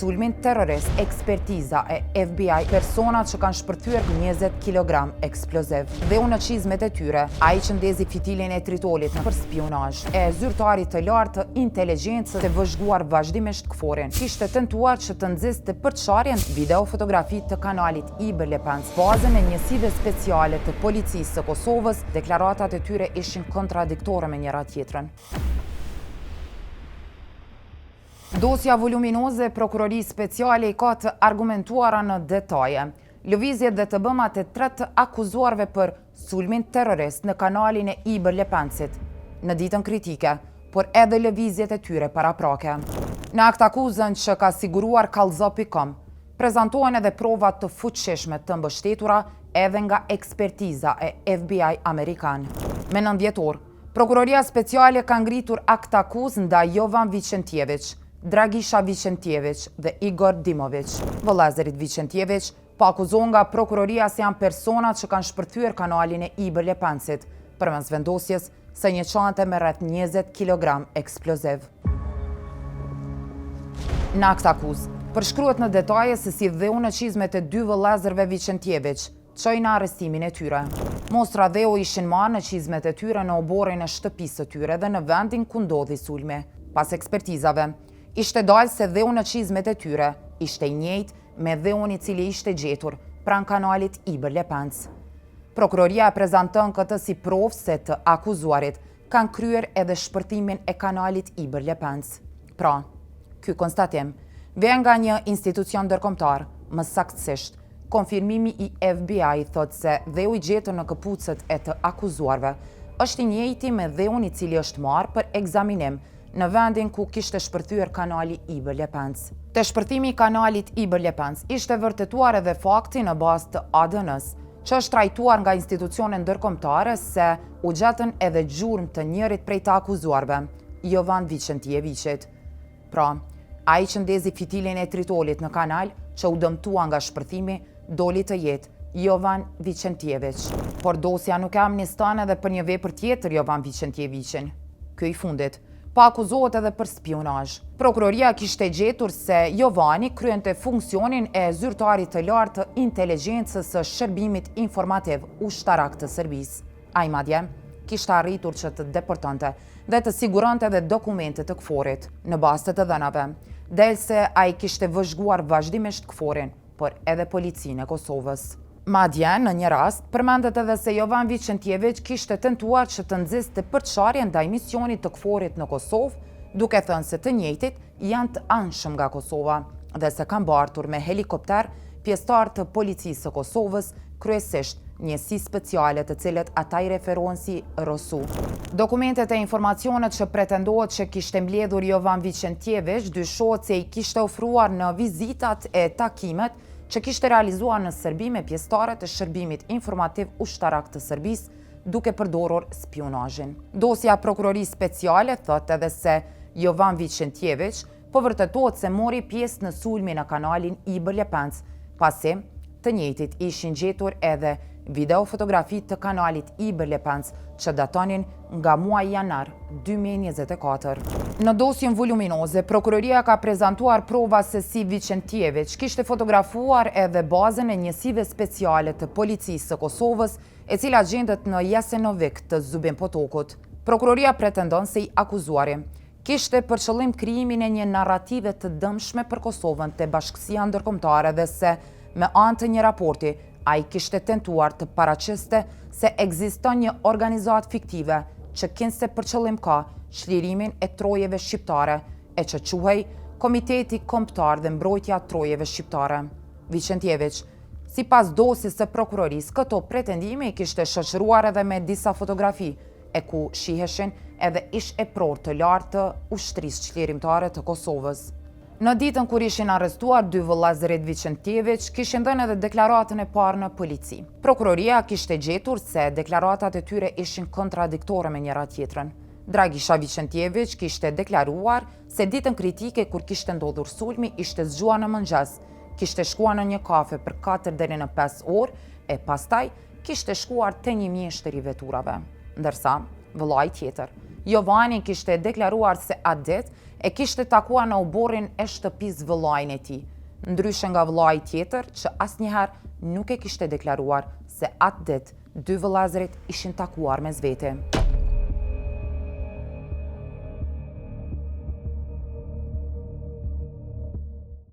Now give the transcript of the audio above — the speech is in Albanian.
sulmin terrorist, ekspertiza e FBI, personat që kanë shpërthyer 20 kg eksploziv. Dhe unë në qizmet e tyre, ai që ndezi fitilin e tritolit për spionazh, e zyrtarit të lartë të inteligjencës të vëzhguar vazhdimisht këforin. Kishte tentuar që të nxiste përçarjen video fotografi të kanalit Iber Lepens. Bazën e njësive speciale të policisë së Kosovës, deklaratat e tyre ishin kontradiktore me njëra tjetrën. Dosja voluminoze e Prokurorisë Speciale i ka të argumentuara në detaje. Lëvizjet dhe të bëmat e 3 akuzuarve për sulmin terrorist në kanalin e Iber Lepensit, në ditën kritike, por edhe lëvizjet e tyre paraprake. Në akt akuzën që ka siguruar kallzo.com, prezantohen edhe provat të fuqishme të mbështetura edhe nga ekspertiza e FBI Amerikan. Me 9 dhjetor, Prokuroria Speciale ka ngritur akt akuzë ndaj Jovan Vicentjević, Dragisha Vicentjević dhe Igor Dimović. Vëllazerit Vicentjević po akuzon nga prokuroria se janë personat që kanë shpërthyer kanalin e Iber Lepensit përmes vendosjes së një çante me rreth 20 kg eksploziv. Në akt akuzë përshkruhet në detaje se si dheu në qizmet e 2 vëllezërve Vicentjević çojnë në arrestimin e tyre. Mostra dheu ishin marrë në qizmet e tyre në oborrin e shtëpisë së tyre dhe në vendin ku ndodhi sulmi. Pas ekspertizave, ishte dalë se dheu në qizmet e tyre ishte i njëjtë me dheun i cili ishte gjetur pranë kanalit Iber Lepens. Prokuroria e prezanton këtë si provë se të akuzuarit kanë kryer edhe shpërtimin e kanalit Iber Lepens. Pra, ky konstatim vjen nga një institucion ndërkombëtar, më saktësisht, konfirmimi i FBI thotë se dheu i gjetur në këpucët e të akuzuarve është i njëjti me dheun i cili është marrë për ekzaminim në vendin ku kishte shpërthyer kanali Iber Lepens. Te shpërtimi i kanalit Iber Lepens ishte vërtetuar edhe fakti në bazë të ADN-s, që është trajtuar nga institucione ndërkombëtare se u gjetën edhe gjurmë të njërit prej të akuzuarve, Jovan Vicentjevićit. Pra, ai që ndezi fitilin e tritolit në kanal që u dëmtua nga shpërthimi doli të jetë Jovan Vicentjević. Por dosja nuk e amniston edhe për një vepër tjetër Jovan Vicentjevićin. Ky i fundit pa akuzohet edhe për spionazh. Prokuroria kishte gjetur se Jovani kryente funksionin e zyrtarit të lartë të inteligjencës së shërbimit informativ ushtarak të Serbisë. Ai madje kishte arritur që të deportonte dhe të siguronte edhe dokumente të këforit në bazë të dhënave, delse ai kishte vëzhguar vazhdimisht këforin, por edhe policinë e Kosovës. Madje, në një rast, përmendet edhe se Jovan Vicentjević kishte tentuar që të nxiste përçarjen ndaj misionit të këforit në Kosovë, duke thënë se të njëjtit janë të anshëm nga Kosova dhe se kanë bartur me helikopter pjesëtar të policisë së Kosovës, kryesisht njësi speciale të cilët ata i referohen si ROSU. Dokumentet e informacionet që pretendohet që kishte mbledhur Jovan Vicentjević dyshohet se i kishte ofruar në vizitat e takimet që kishte realizuar në Serbi me pjesëtarë të shërbimit informativ ushtarak të Serbisë, duke përdorur spionazhin. Dosja Prokurorisë Speciale thotë edhe se Jovan Vicentjević po vërtetohet se mori pjesë në sulmin në kanalin Iber Lepens, pasi të njëjtit ishin gjetur edhe video fotografi të kanalit Iber Lepens që datonin nga muaji janar 2024. Në dosjen voluminoze, prokuroria ka prezantuar prova se si Vicentjević kishte fotografuar edhe bazën e njësive speciale të policisë së Kosovës, e cila gjendet në Jasenovik të Zubin Potokut. Prokuroria pretendon se i akuzuari kishte për qëllim krijimin e një narrative të dëmshme për Kosovën te Bashkësia Ndërkombëtare dhe se me anë të një raporti ai kishte tentuar të paraqiste se ekziston një organizatë fiktive që kinte për qëllim ka çlirimin e trojeve shqiptare e që quhej Komiteti Kombëtar dhe Mbrojtja Trojeve Shqiptare. Vicentjević, sipas dosjes së prokurorisë, këto pretendime i kishte shoqëruar edhe me disa fotografi e ku shiheshin edhe ish e prorë të lartë të ushtrisë çlirimtare të Kosovës. Në ditën kur ishin arrestuar 2 vëllezërit Vicentjević, kishin dhënë edhe deklaratën e parë në polici. Prokuroria kishte gjetur se deklaratat e tyre ishin kontradiktore me njëra tjetrën. Dragisha Vicentjević kishte deklaruar se ditën kritike kur kishte ndodhur sulmi ishte zgjuar në mëngjes, kishte shkuar në një kafe për 4 deri në 5 orë e pastaj kishte shkuar te një mjeshtër i veturave. Ndërsa, vëllai tjetër, Jovani kishte deklaruar se atë ditë e kishte takuar në oborrin e shtëpisë vëllait e tij, ndryshe nga vëllai tjetër që asnjëherë nuk e kishte deklaruar se atë ditë dy vëllezërit ishin takuar mes vete.